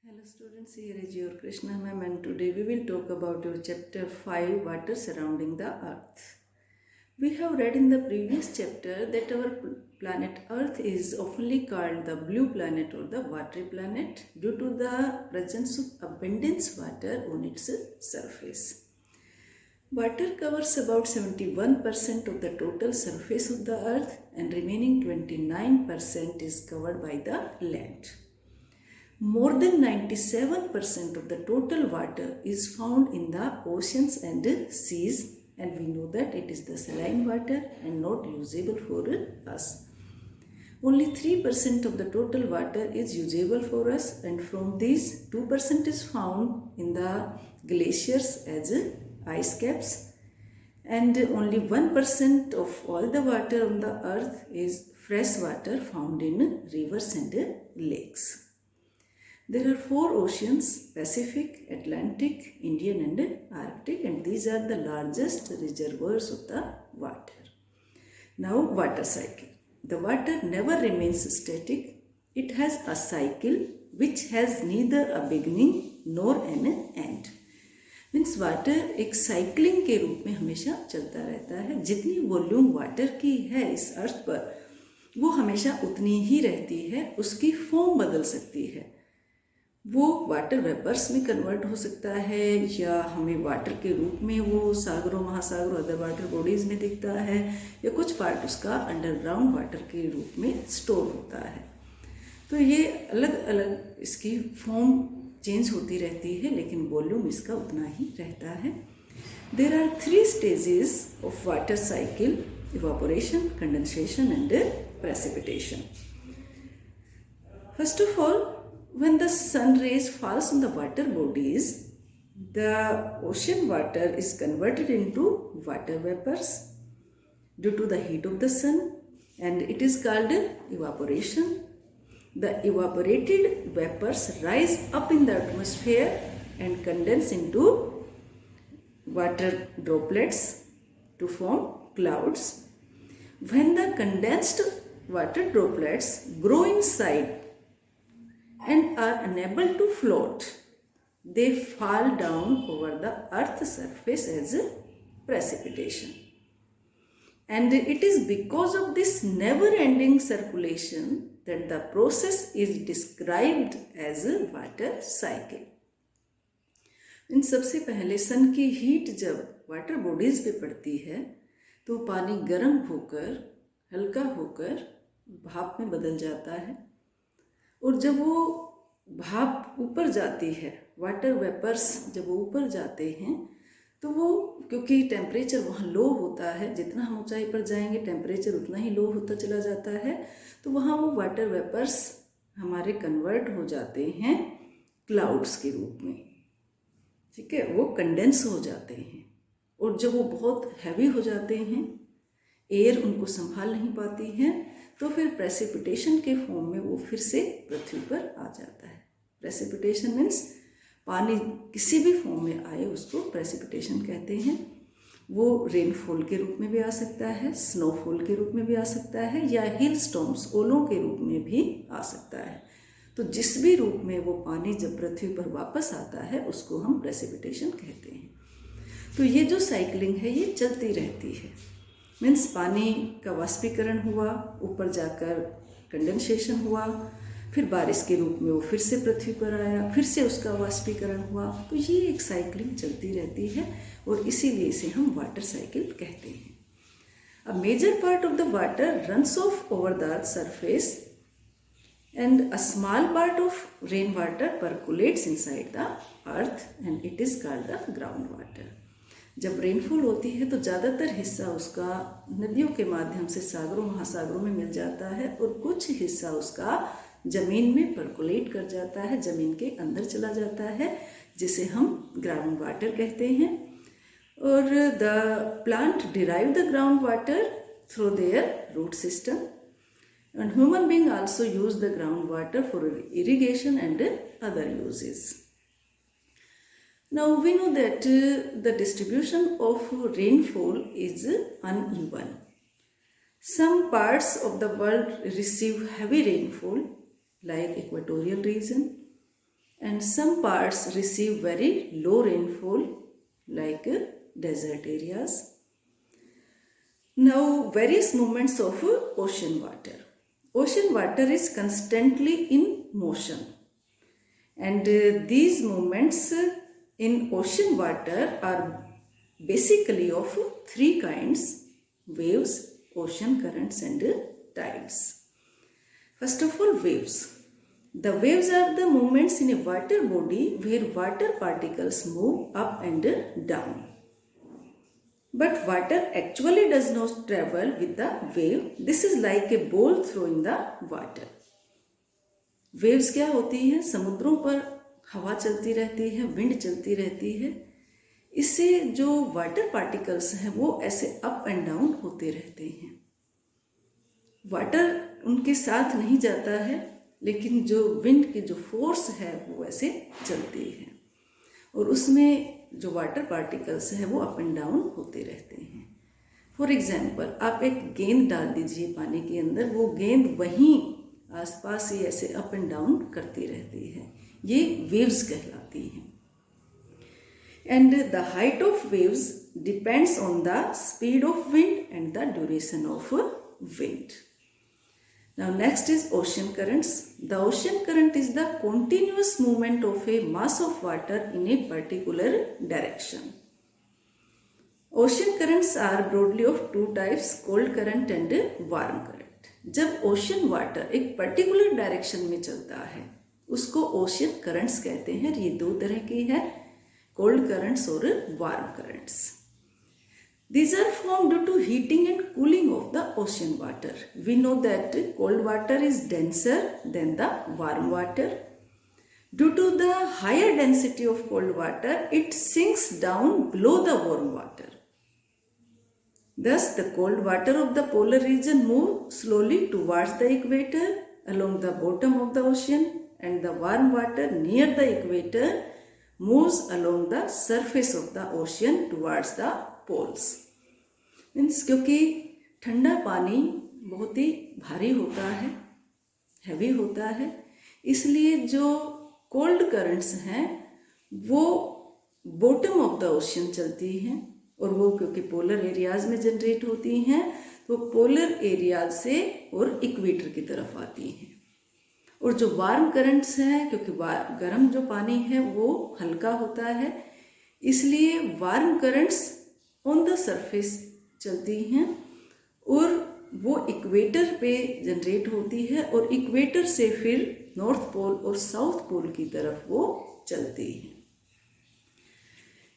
Hello students, here is your Krishna ma'am and today we will talk about your chapter 5, water surrounding the earth. We have read in the previous chapter that our planet earth is oftenly called the blue planet or the watery planet due to the presence of abundant water on its surface. Water covers about 71% of the total surface of the earth and remaining 29% is covered by the land. More than 97% of the total water is found in the oceans and seas, and we know that it is the saline water and not usable for us. Only 3% of the total water is usable for us, and from these 2% is found in the glaciers as ice caps, and only 1% of all the water on the earth is fresh water found in rivers and lakes. There are 4 oceans: Pacific, Atlantic, Indian and Arctic, and these are the largest reservoirs of the water. Now, water cycle. The water never remains static. It has a cycle which has neither a beginning nor an end. Means water एक cycling के रूप में हमेशा चलता रहता है. जितनी volume water की है इस अर्थ पर वो हमेशा उतनी ही रहती है. उसकी फॉर्म बदल सकती है. वो वाटर वेपर्स में कन्वर्ट हो सकता है या हमें वाटर के रूप में वो सागरों, महासागरों, अदर वाटर बॉडीज़ में दिखता है, या कुछ पार्ट उसका अंडरग्राउंड वाटर के रूप में स्टोर होता है. तो ये अलग अलग इसकी फॉर्म चेंज होती रहती है, लेकिन वॉल्यूम इसका उतना ही रहता है. There are 3 stages of water cycle: evaporation, condensation and precipitation. First of all, when the sun rays falls on the water bodies, the ocean water is converted into water vapors due to the heat of the sun, and it is called evaporation. The evaporated vapors rise up in the atmosphere and condense into water droplets to form clouds. When the condensed water droplets grow inside and are unable to float, they fall down over the earth's surface as precipitation. And it is because of this never-ending circulation that the process is described as a water cycle. इन सबसे पहले सन की heat जब water bodies पे पड़ती है तो पानी गर्म होकर हल्का होकर भाप में बदल जाता है, और जब वो भाप ऊपर जाती है, वाटर वेपर्स जब वो ऊपर जाते हैं, तो वो क्योंकि टेम्परेचर वहाँ लो होता है, जितना हम ऊंचाई पर जाएंगे टेम्परेचर उतना ही लो होता चला जाता है, तो वहाँ वो वाटर वेपर्स हमारे कन्वर्ट हो जाते हैं क्लाउड्स के रूप में. ठीक है, वो कंडेंस हो जाते हैं, और जब वो बहुत हैवी हो जाते हैं, एयर उनको संभाल नहीं पाती है, तो फिर प्रेसिपिटेशन के फॉर्म में वो फिर से पृथ्वी पर आ जाता है. प्रेसिपिटेशन मीन्स पानी किसी भी फॉर्म में आए उसको प्रेसिपिटेशन कहते हैं. वो रेनफॉल के रूप में भी आ सकता है, स्नोफॉल के रूप में भी आ सकता है, या हिल स्टॉर्म्स, ओलों के रूप में भी आ सकता है. तो जिस भी रूप में वो पानी जब पृथ्वी पर वापस आता है उसको हम प्रेसिपिटेशन कहते हैं. तो ये जो साइकिलिंग है ये चलती रहती है. मीन्स पानी का वाष्पीकरण हुआ, ऊपर जाकर कंडेंसेशन हुआ, फिर बारिश के रूप में वो फिर से पृथ्वी पर आया, फिर से उसका वाष्पीकरण हुआ. तो ये एक साइकिलिंग चलती रहती है, और इसीलिए इसे हम वाटर साइकिल कहते हैं. A major part of the water runs off over the earth surface and a small part of rain water percolates inside the earth and it is called the ground water. जब rainfall होती है तो ज़्यादातर हिस्सा उसका नदियों के माध्यम से सागरों, महासागरों में मिल जाता है, और कुछ हिस्सा उसका ज़मीन में परकुलेट कर जाता है, ज़मीन के अंदर चला जाता है, जिसे हम ग्राउंड वाटर कहते हैं. और the plant derive the ground water through their root system, and human being also use the ground water for irrigation and other uses. Now we know that the distribution of rainfall is uneven. Some parts of the world receive heavy rainfall like equatorial region, and some parts receive very low rainfall like desert areas. Now, various movements of ocean water. Ocean water is constantly in motion, and these movements in ocean water are basically of three kinds: waves, ocean currents, and tides. First of all, waves. The waves are the movements in a water body where water particles move up and down. But water actually does not travel with the wave. This is like a ball throwing the water. Waves क्या होती हैं? समुद्रों पर हवा चलती रहती है, wind चलती रहती है। इससे जो वाटर पार्टिकल्स हैं वो ऐसे अप एंड डाउन होते रहते हैं। वाटर उनके साथ नहीं जाता है, लेकिन जो विंड की जो फोर्स है वो ऐसे चलती है और उसमें जो वाटर पार्टिकल्स हैं वो अप एंड डाउन होते रहते हैं। फॉर एग्जाम्पल, आप एक गेंद डाल दीजिए पानी के अंदर, वो गेंद वहीं आसपास ही ऐसे अप एंड डाउन करती रहती है। ये वेव्स कहलाती हैं। And the height of waves depends on the speed of wind and the duration of wind. Now next is ocean currents. The ocean current is the continuous movement of a mass of water in a particular direction. Ocean currents are broadly of two types, cold current and warm current. जब ocean water एक particular direction में चलता है उसको ocean currents कहते हैं। ये दो तरह की है, cold currents और warm currents. These are formed due to heating and cooling of the ocean water. We know that cold water is denser than the warm water. Due to the higher density of cold water, it sinks down below the warm water. Thus, the cold water of the polar region moves slowly towards the equator along the bottom of the ocean, and the warm water near the equator moves along the surface of the ocean towards the poles. Means क्योंकि ठंडा पानी बहुत ही भारी होता है, heavy होता है, इसलिए जो कोल्ड करंट्स हैं वो बॉटम ऑफ द ओशन चलती हैं और वो क्योंकि पोलर एरियाज में जनरेट होती हैं तो पोलर एरियाज से और इक्वेटर की तरफ आती हैं। और जो वार्म करंट्स हैं, क्योंकि गर्म जो पानी है वो हल्का होता है, इसलिए warm currents on the surface चलती हैं और वो इक्वेटर पे जनरेट होती है और इक्वेटर से फिर नॉर्थ पोल और साउथ पोल की तरफ वो चलती है।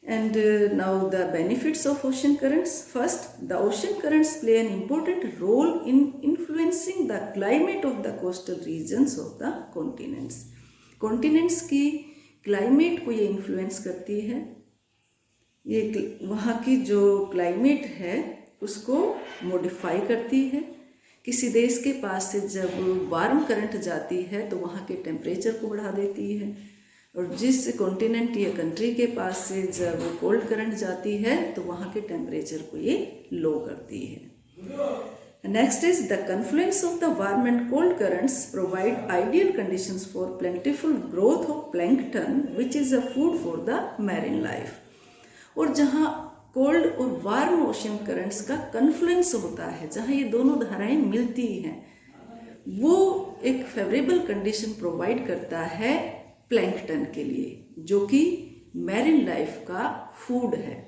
And now the benefits of ocean currents. First, the ocean currents play an important role in influencing the climate of the coastal regions of the continents. Continents की climate को ये influence करती है। ये वहाँ की जो क्लाइमेट है उसको मॉडिफाई करती है। किसी देश के पास से जब वार्म करंट जाती है तो वहाँ के टेम्परेचर को बढ़ा देती है और जिस कॉन्टिनेंट या कंट्री के पास से जब कोल्ड करंट जाती है तो वहाँ के टेम्परेचर को ये लो करती है। Next is the confluence of the warm and cold currents provide ideal conditions for प्लेंटिफुल growth of plankton which is a food for the marine life. और जहाँ कोल्ड और वार्म ओशन करंट्स का कन्फ्लुएंस होता है, जहाँ ये दोनों धाराएं मिलती हैं, वो एक फेवरेबल कंडीशन प्रोवाइड करता है प्लैंकटन के लिए, जो कि मैरिन लाइफ का फूड है।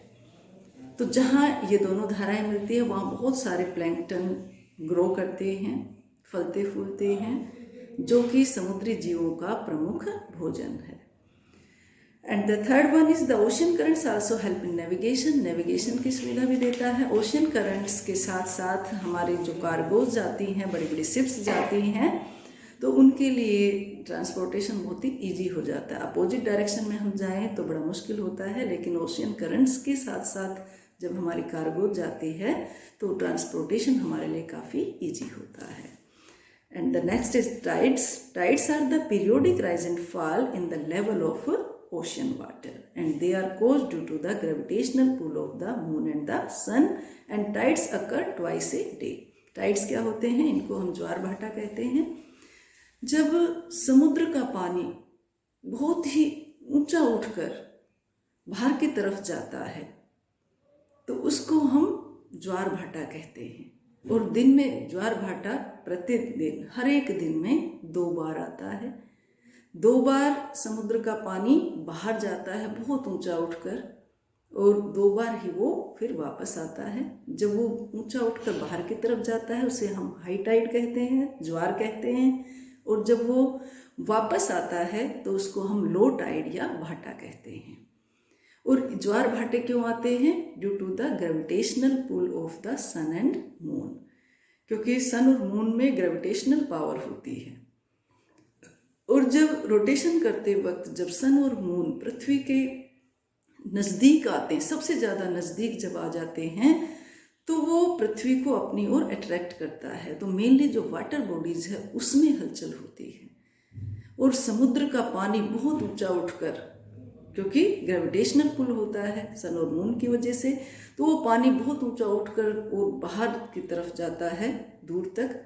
तो जहाँ ये दोनों धाराएं मिलती है वहाँ बहुत सारे प्लैंकटन ग्रो करते हैं, फलते फूलते हैं, जो कि समुद्री जीवों का प्रमुख भोजन है। And the third one is the ocean currents also help in navigation. Navigation की सुविधा भी देता है। ओशन करंट्स के साथ साथ हमारे जो कार्गोज जाती हैं, बड़ी बड़ी शिप्स जाती हैं, तो उनके लिए ट्रांसपोर्टेशन बहुत ही ईजी हो जाता है। अपोजिट डायरेक्शन में हम जाएं तो बड़ा मुश्किल होता है, लेकिन ओशन करंट्स के साथ साथ जब हमारी कार्गोज जाती है तो ट्रांसपोर्टेशन हमारे लिए काफ़ी ईजी होता है। And the next is tides. Tides are the periodic rise and fall in the level of ocean water and they are caused due to the gravitational pull of the moon and the sun, and tides occur twice a day. Tides क्या होते हैं? इनको हम ज्वार भाटा कहते हैं। जब समुद्र का पानी बहुत ही ऊंचा उठकर बाहर की तरफ जाता है तो उसको हम ज्वार भाटा कहते हैं। और दिन में ज्वार भाटा प्रतिदिन हर एक दिन में 2 बार आता है। 2 बार समुद्र का पानी बाहर जाता है बहुत ऊंचा उठकर, और 2 बार ही वो फिर वापस आता है। जब वो ऊंचा उठकर बाहर की तरफ जाता है उसे हम हाई टाइड कहते हैं, ज्वार कहते हैं, और जब वो वापस आता है तो उसको हम लो टाइड या भाटा कहते हैं। और ज्वार भाटे क्यों आते हैं? Due to the gravitational pull of the sun and moon, क्योंकि सन और मून में ग्रेविटेशनल पावर होती है। और जब रोटेशन करते वक्त जब सन और मून पृथ्वी के नज़दीक आते हैं, सबसे ज़्यादा नज़दीक जब आ जाते हैं तो वो पृथ्वी को अपनी ओर अट्रैक्ट करता है। तो मेनली जो वाटर बॉडीज है उसमें हलचल होती है। और समुद्र का पानी बहुत ऊंचा उठकर, क्योंकि ग्रेविटेशनल पुल होता है सन और मून की वजह से, तो वो पानी बहुत ऊंचा उठकर और बाहर की तरफ जाता है दूर तक।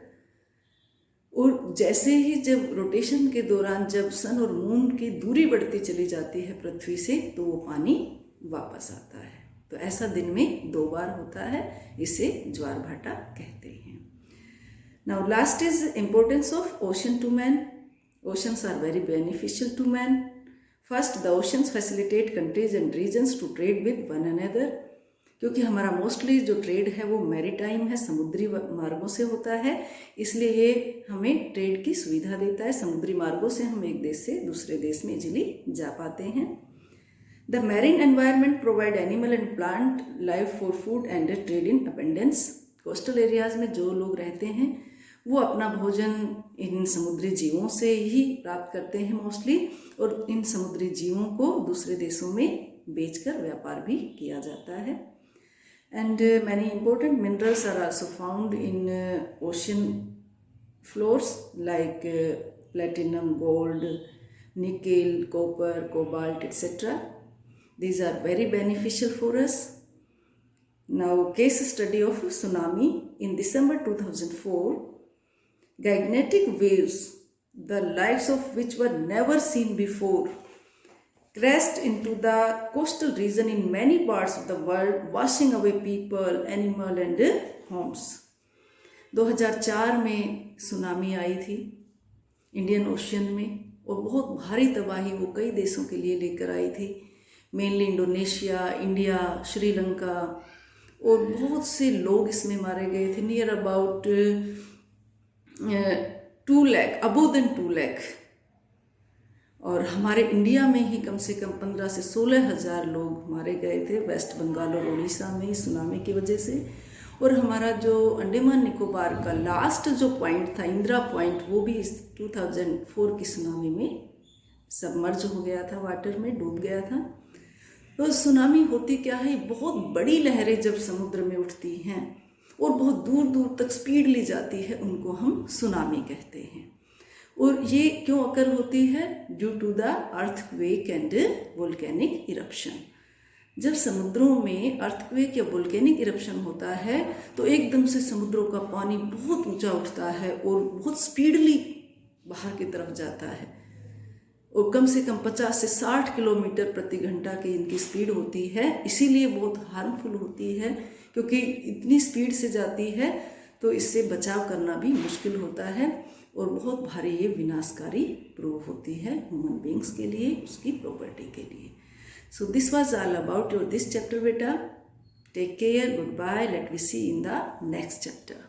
और जैसे ही जब रोटेशन के दौरान जब सन और मून की दूरी बढ़ती चली जाती है पृथ्वी से, तो वो पानी वापस आता है। तो ऐसा दिन में 2 बार होता है, इसे ज्वार भाटा कहते हैं। Now last is importance of ocean to man. Oceans are very beneficial to man. First, the oceans facilitate countries and regions to trade with one another, क्योंकि हमारा मोस्टली जो ट्रेड है वो मैरीटाइम है, समुद्री मार्गों से होता है, इसलिए ये हमें ट्रेड की सुविधा देता है। समुद्री मार्गों से हम एक देश से दूसरे देश में इजीली जा पाते हैं। The marine environment provide animal and plant life for food and trade in abundance. Coastal areas में जो लोग रहते हैं वो अपना भोजन इन समुद्री जीवों से ही प्राप्त करते हैं मोस्टली, और इन समुद्री जीवों को दूसरे देशों में बेचकर व्यापार भी किया जाता है। And many important minerals are also found in ocean floors like platinum, gold, nickel, copper, cobalt, etc. These are very beneficial for us. Now, case study of tsunami in December 2004. Gigantic waves, the likes of which were never seen before, crashed into the coastal region in many parts of the world, washing away people, animal and homes. 2004 में tsunami आई थी Indian ocean में, और बहुत भारी तबाही वो कई देशों के लिए लेकर आई थी। मेनली इंडोनेशिया, इंडिया, श्रीलंका, और बहुत से लोग इसमें मारे गए थे। Near about 2 lakh, above than 2 lakh. और हमारे इंडिया में ही कम से कम 15 से 16 हज़ार लोग मारे गए थे वेस्ट बंगाल और उड़ीसा में सुनामी की वजह से। और हमारा जो अंडमान निकोबार का लास्ट जो पॉइंट था, इंदिरा पॉइंट, वो भी इस 2004 की सुनामी में सबमर्ज हो गया था, वाटर में डूब गया था। तो सुनामी होती क्या है? बहुत बड़ी लहरें जब समुद्र में उठती हैं और बहुत दूर दूर तक स्पीड ली जाती है, उनको हम सुनामी कहते हैं। और ये क्यों अकर होती है? Due to the earthquake and volcanic eruption. जब समुद्रों में अर्थक्वेक या वोल्केनिक इरप्शन होता है तो एकदम से समुद्रों का पानी बहुत ऊंचा उठता है और बहुत स्पीडली बाहर की तरफ जाता है, और कम से कम 50 से 60 किलोमीटर प्रति घंटा की इनकी स्पीड होती है। इसीलिए बहुत हार्मफुल होती है, क्योंकि इतनी स्पीड से जाती है तो इससे बचाव करना भी मुश्किल होता है, और बहुत भारी ये विनाशकारी प्रूव होती है ह्यूमन बींग्स के लिए, उसकी प्रॉपर्टी के लिए। So this was all about your this chapter बेटा। Take care, good bye, let we see in the next chapter.